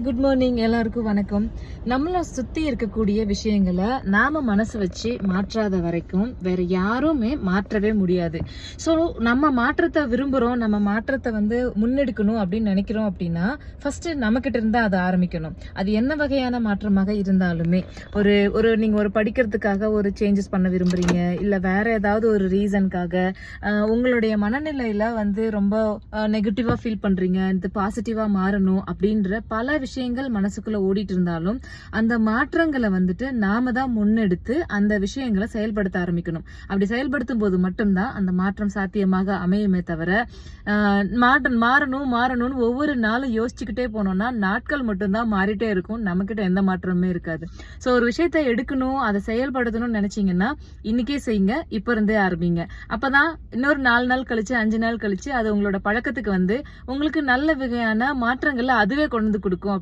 Good morning, எல்லாருக்கும் வணக்கம். நம்மளை சுத்தி இருக்கக்கூடிய விஷயங்களை நாம மனசு வச்சு மாற்றாத வரைக்கும் வேற யாருமே மாற்றவே முடியாது. ஸோ நம்ம மாற்றத்தை விரும்புறோம், நம்ம மாற்றத்தை முன்னெடுக்கணும் அப்படின்னு நினைக்கிறோம் அப்படின்னா ஃபர்ஸ்ட் நம்ம கிட்ட இருந்தா அதை ஆரம்பிக்கணும். அது என்ன வகையான மாற்றமாக இருந்தாலுமே, ஒரு ஒரு நீங்க ஒரு படிக்கிறதுக்காக ஒரு சேஞ்சஸ் பண்ண விரும்புறீங்க, இல்ல வேற ஏதாவது ஒரு ரீசனுக்காக உங்களுடைய மனநிலையில ரொம்ப நெகட்டிவா ஃபீல் பண்றீங்க, இது பாசிட்டிவா மாறணும் அப்படின்ற பல விஷயங்கள் மனசுக்குள்ள ஓடிட்டு இருந்தாலும் அந்த மாற்றங்களை நாம தான் முன்னெடுத்து அந்த விஷயங்களை செயல்படுத்த ஆரம்பிக்கணும். அப்படி செயல்படுத்தும் போது மட்டும்தான் அந்த மாற்றம் சாத்தியமாக அமையுமே தவிர மாறணும்னு ஒவ்வொரு நாளும் யோசிச்சுக்கிட்டே போனோம்னா நாட்கள் மட்டும்தான் மாறிட்டே இருக்கும், நம்மகிட்ட எந்த மாற்றமுமே இருக்காது. ஸோ ஒரு விஷயத்தை எடுக்கணும், அதை செயல்படுத்தணும்னு நினைச்சீங்கன்னா இன்னைக்கே செய்யுங்க, இப்ப இருந்தே ஆரம்பிங்க. அப்பதான் இன்னொரு 4 நாள் கழிச்சு 5 நாள் கழிச்சு அது உங்களோட பழக்கத்துக்கு உங்களுக்கு நல்ல வகையான மாற்றங்களை அதுவே கொண்டு கொடுக்கும்